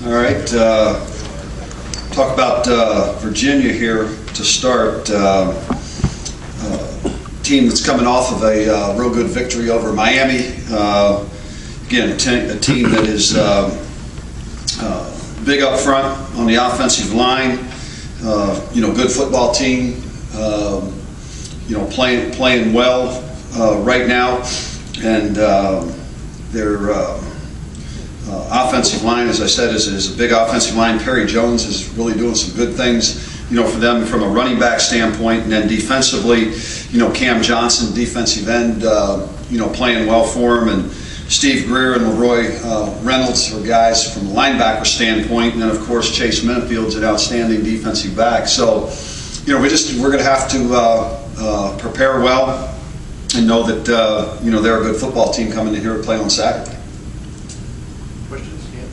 All right, talk about Virginia here to start. Team that's coming off of a real good victory over Miami. Again, a team that is big up front on the offensive line. Good football team. Playing well right now, and their offensive line, as I said, is a big offensive line. Perry Jones is really doing some good things, for them from a running back standpoint, and then defensively, Cam Johnson, defensive end, playing well for him, and Steve Greer and Leroy Reynolds are guys from the linebacker standpoint, and then of course Chase Minifield's an outstanding defensive back. So, we're going to have to prepare well and know that they're a good football team coming in here to play on Saturday. Questions? Yes.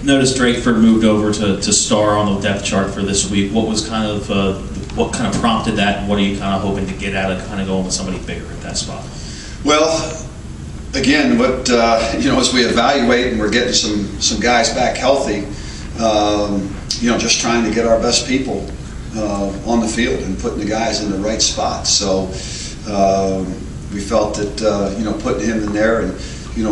Noticed Drakeford moved over to star on the depth chart for this week. What was what prompted that, and what are you kind of hoping to get out of kind of going with somebody bigger at that spot? Well, again, as we evaluate and we're getting some guys back healthy, just trying to get our best people on the field and putting the guys in the right spots. So we felt that putting him in there, and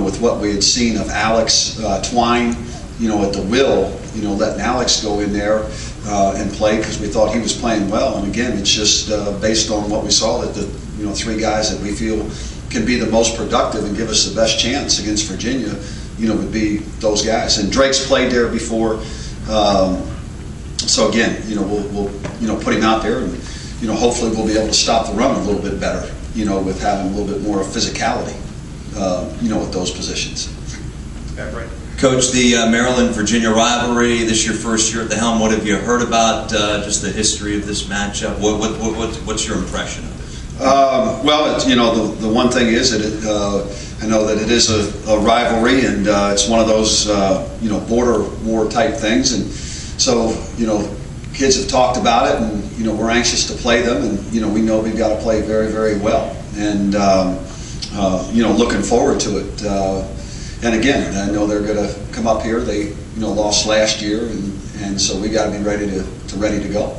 with what we had seen of Alex Twine, at the will, letting Alex go in there and play, because we thought he was playing well. And again, it's just based on what we saw, that the three guys that we feel can be the most productive and give us the best chance against Virginia, would be those guys. And Drake's played there before, so again, we'll put him out there, and hopefully we'll be able to stop the run a little bit better, with having a little bit more physicality, with those positions. Right. Coach, the Maryland-Virginia rivalry, this is your first year at the helm. What have you heard about just the history of this matchup? What's your impression of it? Well, the one thing is that I know that it is a rivalry, and it's one of those border war type things, and so kids have talked about it, and we're anxious to play them, and we know we've got to play very, very well, and looking forward to it. And again, I know they're going to come up here. They lost last year, and so we got to be ready to go.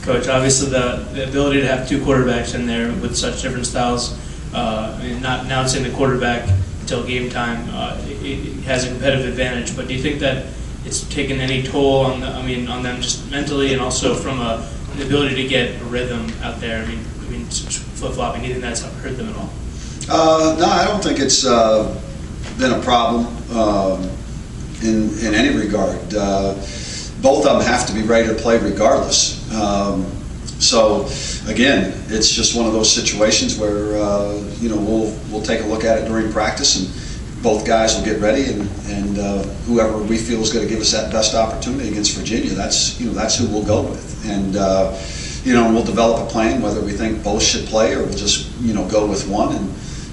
Coach, obviously the ability to have two quarterbacks in there with such different styles, not announcing the quarterback until game time, it has a competitive advantage. But do you think that it's taken any toll on them just mentally, and also from an ability to get a rhythm out there? Flip-flopping, do you think that's hurt them at all? No, I don't think it's been a problem in any regard. Both of them have to be ready to play regardless. So again, it's just one of those situations where we'll take a look at it during practice, and both guys will get ready, and whoever we feel is going to give us that best opportunity against Virginia, that's who we'll go with, and we'll develop a plan whether we think both should play, or we'll just go with one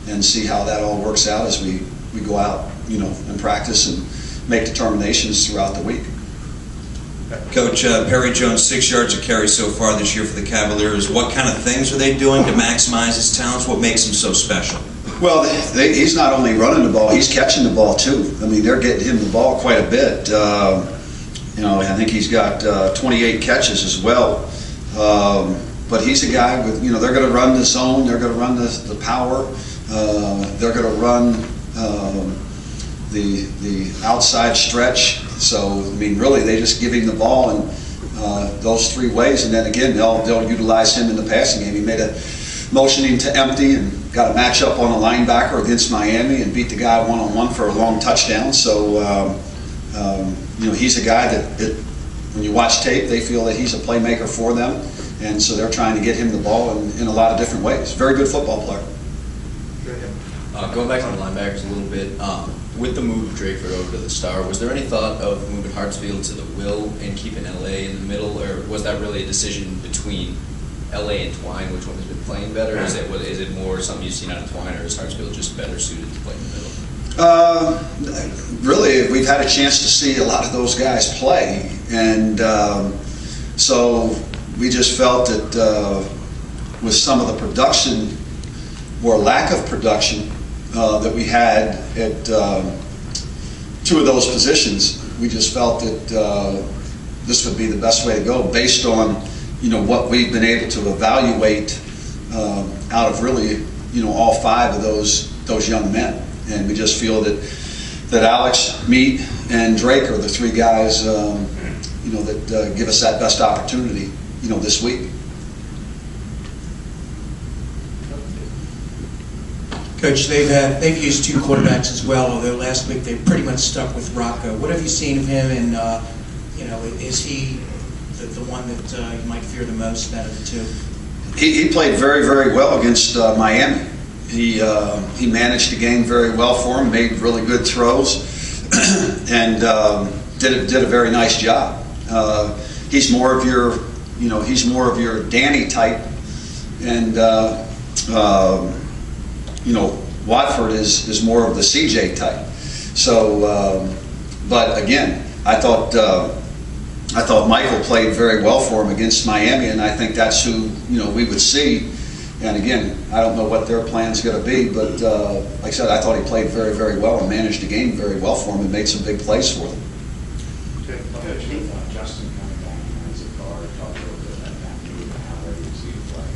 and see how that all works out as we go out and practice and make determinations throughout the week. Coach, Perry Jones, 6 yards a carry so far this year for the Cavaliers. What kind of things are they doing to maximize his talents? What makes him so special? Well, he's not only running the ball, he's catching the ball too. They're getting him the ball quite a bit. I think he's got 28 catches as well. But he's a guy with, they're going to run the zone, they're going to run the power, they're going to run the outside stretch. So, really, they just give him the ball in those three ways, and then again, they'll utilize him in the passing game. He made a motioning to empty and got a matchup on a linebacker against Miami and beat the guy one-on-one for a long touchdown. So, he's a guy that when you watch tape, they feel that he's a playmaker for them, and so they're trying to get him the ball in a lot of different ways. Very good football player. Going back to the linebackers a little bit, with the move of Drakeford over to the star, was there any thought of moving Hartsfield to the will and keeping LA in the middle, or was that really a decision between LA and Twine? Which one has been playing better? Is it more something you've seen out of Twine, or is Hartsfield just better suited to play in the middle? Really, we've had a chance to see a lot of those guys play, and so we just felt that with some of the production or lack of production that we had at two of those positions, we just felt that this would be the best way to go based on what we've been able to evaluate out of really all 5 of those young men. And we just feel that Alex, Meat, and Drake are the 3 guys that give us that best opportunity this week. Coach, they've used 2 quarterbacks as well, although last week they pretty much stuck with Rocco. What have you seen of him, and is he the one that you might fear the most out of the 2? He played very, very well against Miami. He managed the game very well for him, made really good throws, and did a very nice job. He's more of your Danny type, and Watford is more of the CJ type. So, but again, I thought Michael played very well for him against Miami, and I think that's who we would see. And again, I don't know what their plan's going to be, but like I said, I thought he played very, very well and managed the game very well for him and made some big plays for them. Coach, Justin coming back as a guard, talk a little bit about that move and how ready you see him play.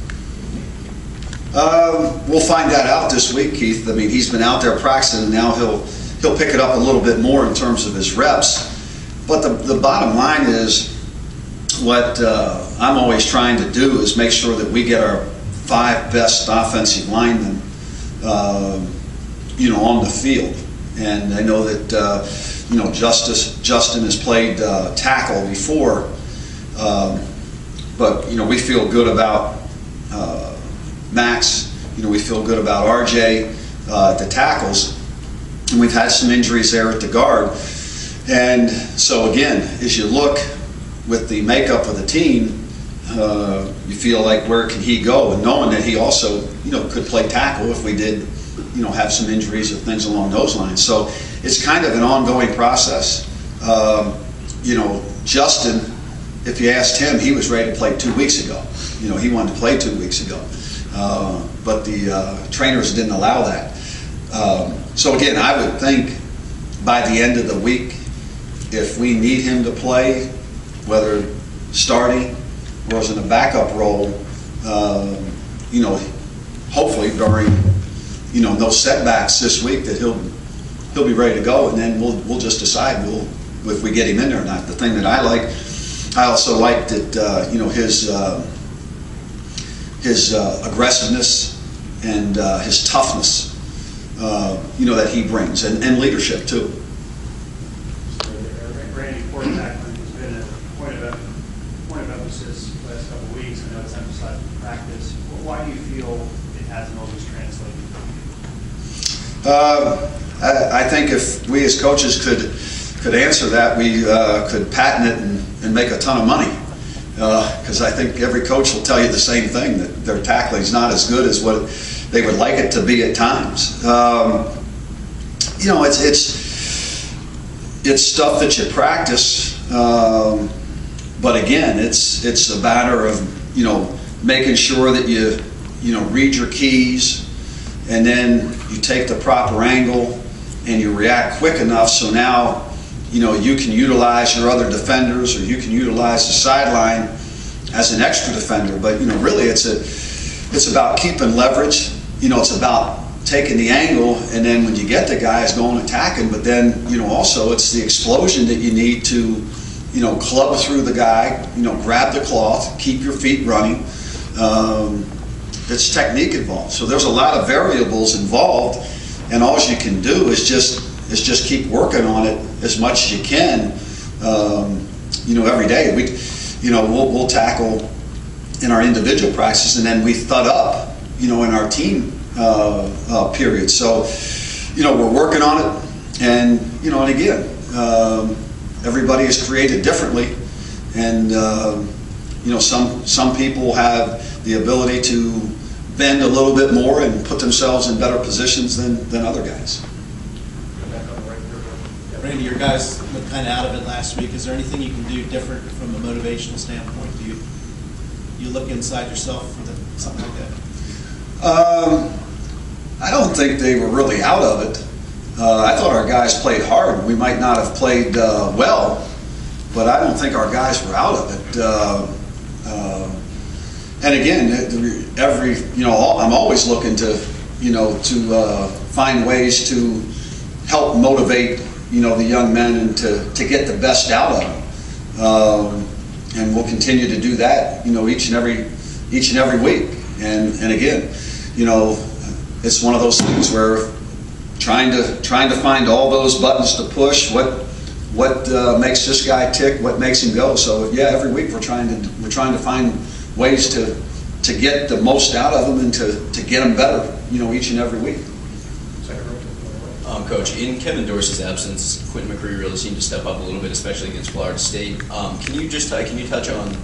We'll find that out this week, Keith. I mean, he's been out there practicing, and now he'll pick it up a little bit more in terms of his reps. But the bottom line is, what I'm always trying to do is make sure that we get our 5 best offensive linemen, on the field. And I know that Justin has played tackle before, but we feel good about Max. We feel good about RJ at the tackles, and we've had some injuries there at the guard. And so again, as you look with the makeup of the team, you feel like where can he go, and knowing that he also could play tackle if we did have some injuries or things along those lines. So it's kind of an ongoing process. Justin, if you asked him, he was ready to play 2 weeks ago. He wanted to play 2 weeks ago, but the trainers didn't allow that. So again, I would think by the end of the week, if we need him to play, whether starting or as in a backup role, hopefully during no setbacks this week, that he'll be ready to go, and then we'll just decide if we get him in there or not. The thing that I also like that his aggressiveness and his toughness, that he brings, and leadership too. Randy, tackling has been a point of emphasis the last couple of weeks. I know it's emphasized in practice. Why do you feel it hasn't always translated? I think if we as coaches could answer that, we could patent it and make a ton of money. Because I think every coach will tell you the same thing, that their tackling is not as good as what they would like it to be at times. It's stuff that you practice, but again, it's a matter of making sure that you read your keys, and then you take the proper angle and you react quick enough so now you can utilize your other defenders, or you can utilize the sideline as an extra defender. But really it's about keeping leverage. It's about taking the angle, and then when you get the guys going attacking, but then also it's the explosion that you need to club through the guy, grab the cloth, keep your feet running. It's technique involved, so there's a lot of variables involved, and all you can do is just keep working on it as much as you can. Every day we'll tackle in our individual practices, and then we thud up in our team period. So we're working on it, and and again, everybody is created differently, and some people have the ability to bend a little bit more and put themselves in better positions than other guys. Back on the right here. Randy, your guys looked kind of out of it last week. Is there anything you can do different from a motivational standpoint? Do you look inside yourself for something like that? I don't think they were really out of it. I thought our guys played hard. We might not have played well, but I don't think our guys were out of it. And again, I'm always looking to find ways to help motivate the young men and to get the best out of them. And we'll continue to do that each and every week. And again, it's one of those things where trying to find all those buttons to push, what makes this guy tick, what makes him go. So yeah, every week we're trying to find ways to get the most out of them and to get them better, each and every week. Coach, in Kevin Dorsey's absence, Quentin McCree really seemed to step up a little bit, especially against Florida State. Can you touch on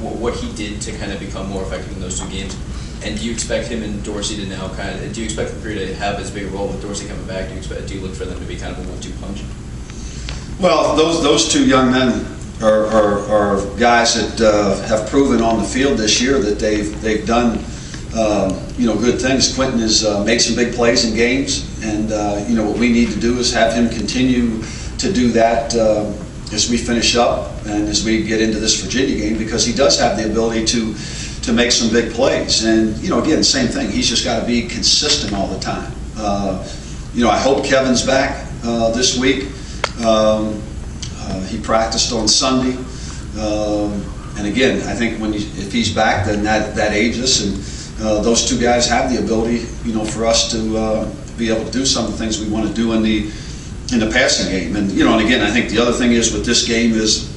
what he did to kind of become more effective in those two games? And do you expect him and Dorsey to now do you expect McCree to have as big a role with Dorsey coming back? Do you look for them to be kind of a 1-2 punch? Well, those two young men are guys that have proven on the field this year that they've done good things. Quentin has made some big plays in games, and what we need to do is have him continue to do that as we finish up and as we get into this Virginia game, because he does have the ability to make some big plays. And again, same thing. He's just got to be consistent all the time. I hope Kevin's back this week. He practiced on Sunday, and again, I think if he's back, then that ages, and those two guys have the ability, for us to be able to do some of the things we want to do in the passing game. And and again, I think the other thing is with this game is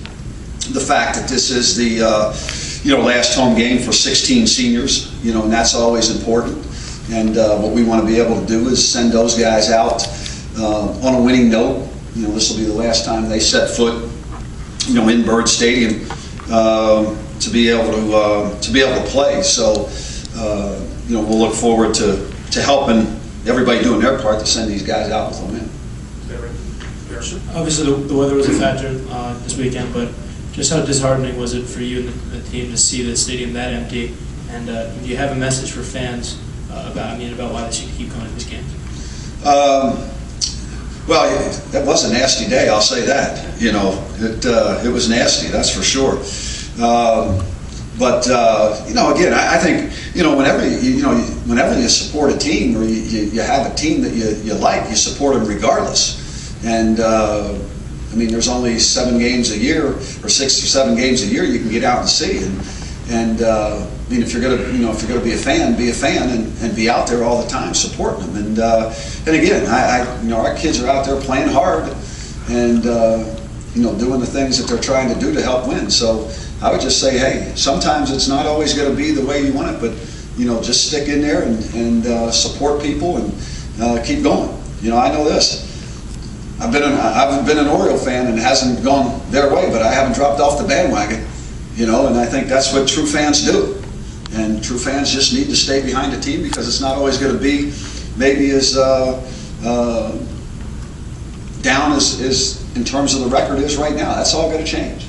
the fact that this is the last home game for 16 seniors, and that's always important. And what we want to be able to do is send those guys out on a winning note. This will be the last time they set foot, in Bird Stadium to be able to play. So, we'll look forward to helping everybody doing their part to send these guys out with a win. Obviously, the weather was a factor this weekend, but just how disheartening was it for you and the team to see the stadium that empty? And do you have a message for fans about why they should keep going to these games? Well, that was a nasty day, I'll say that. It was nasty, that's for sure. But again, I think whenever you support a team, or you have a team that you like, you support them regardless. And there's only 7 games a year, or 6 or 7 games a year you can get out and see. And if you're gonna be a fan, and be out there all the time supporting them. And again, our kids are out there playing hard, and doing the things that they're trying to do to help win. So I would just say, hey, sometimes it's not always going to be the way you want it, but just stick in there and support people and keep going. I know this. I've been an Oriole fan, and it hasn't gone their way, but I haven't dropped off the bandwagon. And I think that's what true fans do. And true fans just need to stay behind the team, because it's not always going to be maybe as down as in terms of the record is right now. That's all going to change.